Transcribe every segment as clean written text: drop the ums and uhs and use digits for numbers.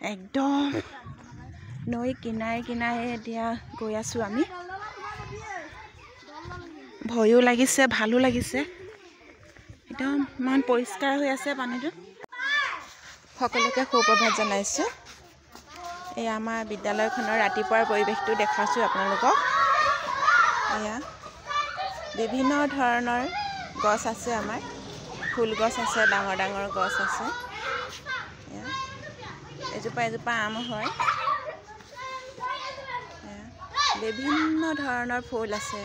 একদম নৈ কিনাৰে কিনাৰে এতিয়া গৈ আছোঁ আমি। ভয়ো লাগিছে, ভালো লাগিছে। একদম ইমান পৰিষ্কাৰ হৈ আছে পানীটো। সকলোকে সুপ্ৰভাত জনাইছোঁ। এই আমাৰ বিদ্যালয়খনৰ ৰাতিপুৱাৰ পৰিৱেশটো দেখাইছোঁ আপোনালোকক। এয়া বিভিন্ন ধৰণৰ গছ আছে, আমাৰ ফুল গছ আছে, ডাঙৰ ডাঙৰ গছ আছে। এজোপা এজোপা আম হয়। বিভিন্ন ধৰণৰ ফুল আছে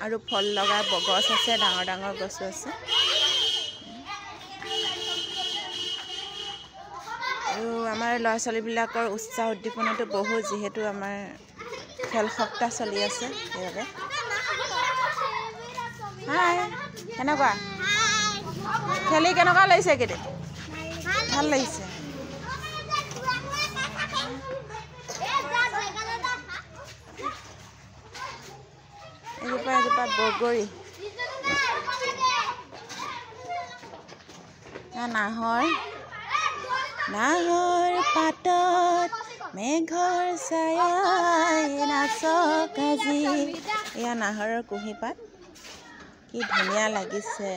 আৰু ফল লগা গছ আছে, ডাঙৰ ডাঙৰ গছো আছে। আৰু আমাৰ ল'ৰা ছোৱালীবিলাকৰ উৎসাহ উদ্দীপনাটো বহুত, যিহেতু আমাৰ খেল সপ্তাহ চলি আছে সেইবাবে। হাই, কেনেকুৱা খেলি কেনেকুৱা লাগিছে? এইকেইদিন ভাল লাগিছে। এজোপা এজোপা বগৰী, নাহৰ নাহৰ পাতত মেঘৰ ছায়াই নাচক আজি। এয়া নাহৰৰ কুঁহি পাত, কি ধুনীয়া লাগিছে।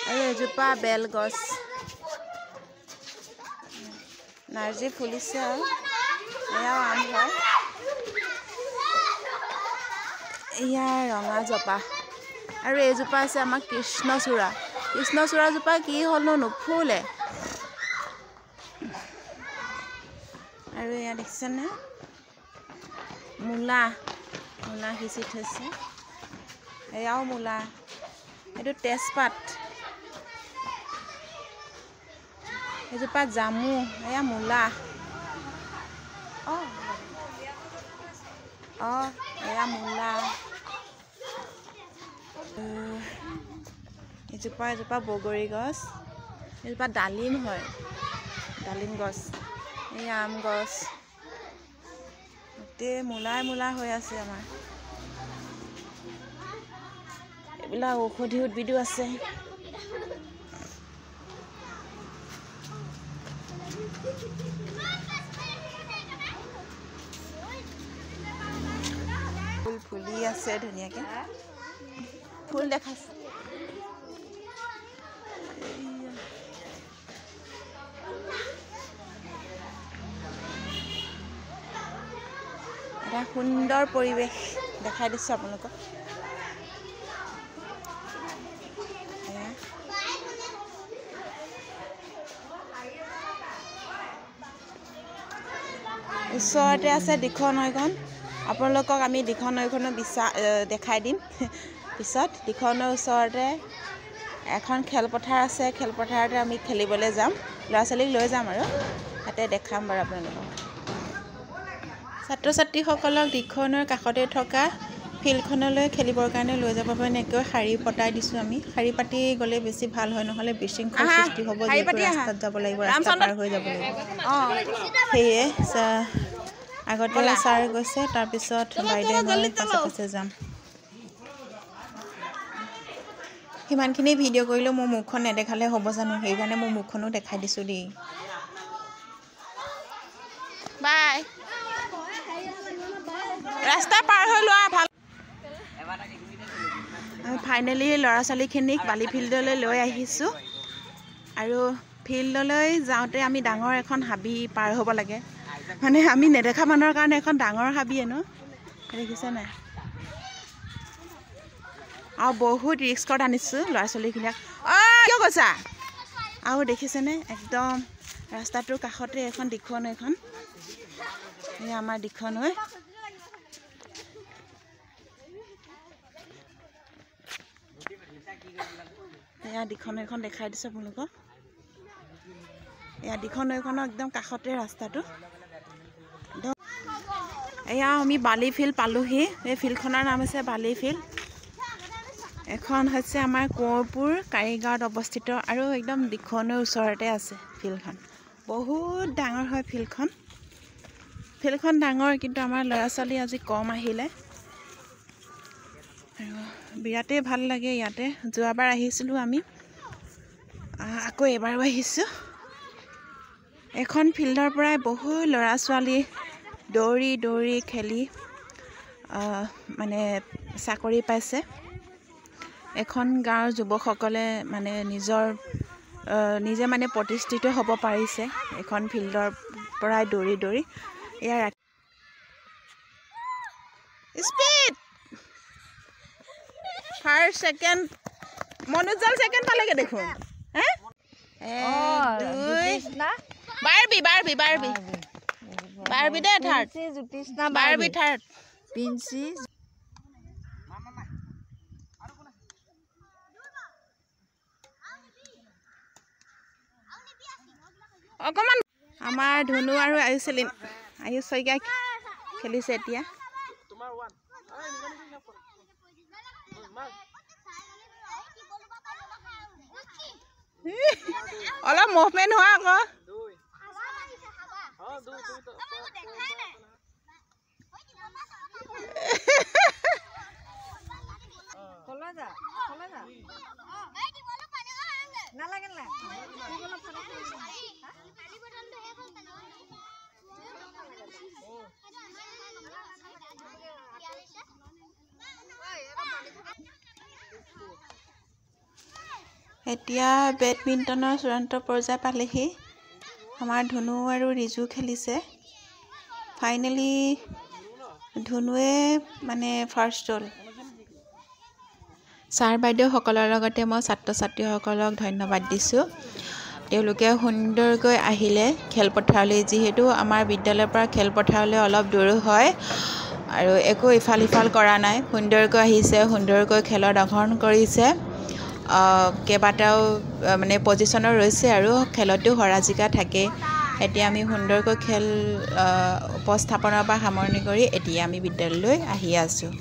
আৰু এজোপা বেলগছ, নাৰ্জী ফুলিছে আৰু এয়াও আম হয়। এয়া ৰঙা জপা। আৰু এইজোপা আছে আমাৰ কৃষ্ণচূড়া। কৃষ্ণচূড়াজোপা কি হ'লনো, নুফুলে। আৰু এয়া দেখিছেনে, মূলা, মূলা সিঁচি থৈছে। এয়াও মূলা, এইটো তেজপাত। এজোপা জামু, এয়া মূলা। এয়া মূলা। এজোপা এজোপা বগৰী গছ, এজোপা ডালিম হয়, ডালিম গছ। এই আম গছ, গোটেই মূলাই মূলা হৈ আছে আমাৰ। এইবিলাক ঔষধি উদ্ভিদো আছে। ফুল ফুলি আছে ধুনীয়াকে, ফুল দেখাইছে। এটা সুন্দৰ পৰিৱেশ দেখাই দিছোঁ আপোনালোকক। ওচৰতে আছে দিখৌ নৈখন। আপোনালোকক আমি দিখৌ নৈখনো দেখাই দিম পিছত। দিখৌ নৈৰ ওচৰতে এখন খেলপথাৰ আছে, খেলপথাৰতে আমি খেলিবলৈ যাম, ল'ৰা ছোৱালীক লৈ যাম আৰু তাতে দেখাম বাৰু আপোনালোকক। ছাত্ৰ ছাত্ৰীসকলক দিখৌ নৈৰ কাষতে থকা ফিল্ডখনলৈ খেলিবৰ কাৰণে লৈ যাব পৰা এনেকৈ শাৰী পতাই দিছোঁ আমি। শাৰী পাতি গ'লে বেছি ভাল হয়, নহ'লে বিশৃংখল সৃষ্টি হ'ব। যিহেতু ৰাস্তাত যাব লাগিব, ৰাস্তা পাৰ হৈ যাব লাগিব। সেয়ে আগতে ছাৰ গৈছে, তাৰপিছত বাইদেউ মই পাছে পাছে যাম। সিমানখিনি ভিডিঅ' কৰিলেও মোৰ মুখখন নেদেখালে হ'ব জানো? সেইকাৰণে মোৰ মুখখনো দেখাই দিছোঁ দেই। বাই, ৰাস্তা পাৰ হৈ লোৱা ভাল। ফাইনেলি ল'ৰা ছোৱালীখিনিক বালি ফিল্ডলৈ লৈ আহিছোঁ। আৰু ফিল্ডলৈ যাওঁতে আমি ডাঙৰ এখন হাবি পাৰ হ'ব লাগে, মানে আমি নেদেখা মানুহৰ কাৰণে এখন ডাঙৰ হাবিয়ে ন, দেখিছে নাই? আৰু বহুত ৰিস্কত আনিছোঁ ল'ৰা ছোৱালীখিনিক। কিয় কৈছা? আৰু দেখিছেনে, একদম ৰাস্তাটোৰ কাষতে এখন দিখৌ নৈখন। এয়া আমাৰ দিখৌ নৈ। এয়া দিখৌ নৈখন দেখাই দিছোঁ আপোনালোকক। এয়া দিখৌ নৈখনৰ একদম কাষতে ৰাস্তাটো। এয়া আমি বালি ফিল্ড পালোহি। এই ফিল্ডখনৰ নাম হৈছে বালি ফিল্ড। এখন হৈছে আমাৰ কোঁৱৰপুৰ কাৰিগাঁৱত অৱস্থিত, আৰু একদম দিখৌ নৈৰ ওচৰতে আছে ফিল্ডখন। বহুত ডাঙৰ হয় ফিল্ডখন। ফিল্ডখন ডাঙৰ, কিন্তু আমাৰ ল'ৰা ছোৱালী আজি কম আহিলে। আৰু বিৰাটেই ভাল লাগে ইয়াতে। যোৱাবাৰ আহিছিলোঁ আমি, আকৌ এবাৰো আহিছোঁ। এখন ফিল্ডৰ পৰাই বহু ল'ৰা ছোৱালী দৌৰি দৌৰি খেলি মানে চাকৰি পাইছে। এখন গাঁৱৰ যুৱকসকলে মানে নিজে মানে প্ৰতিষ্ঠিত হ'ব পাৰিছে এখন ফিল্ডৰ পৰাই দৌৰি দৌৰি। ইয়াৰ স্পীড ফাৰ্ষ্ট ছেকেণ্ড মনোজল ছেকেণ্ড পালেগে দেখোন। বাৰ্বি দে থাৰ্ড, বাৰ্বি থাৰ্ড, পিঞ্চি অকমান। আমাৰ ধুনু আৰু আয়ুষ শইকীয়া খেলিছে এতিয়া। অলপ মুভমেণ্ট হোৱা আকৌ। এতিয়া বেডমিণ্টনৰ চূড়ান্ত পৰ্যায় পালেহি। আমাৰ ধুনু আৰু ৰিজু খেলিছে। ফাইনেলি ধুনুৱে মানে ফাৰ্ষ্ট হ'ল। ছাৰ বাইদেউসকলৰ লগতে মই ছাত্ৰ ছাত্ৰীসকলক ধন্যবাদ দিছোঁ। তেওঁলোকে সুন্দৰকৈ আহিলে খেলপথাৰলৈ, যিহেতু আমাৰ বিদ্যালয়ৰ পৰা খেলপথাৰলৈ অলপ দূৰ হয় আৰু একো ইফাল সিফাল কৰা নাই। সুন্দৰকৈ আহিছে, সুন্দৰকৈ খেলত অংশগ্ৰহণ কৰিছে। কেইবাটাও মানে পজিশ্যনৰ ৰৈছে আৰু খেলতো হৰা জিকা থাকে। এতিয়া আমি সুন্দৰকৈ খেল উপস্থাপনৰ পৰা সামৰণি কৰি এতিয়া আমি বিদ্যালয়লৈ আহি আছোঁ।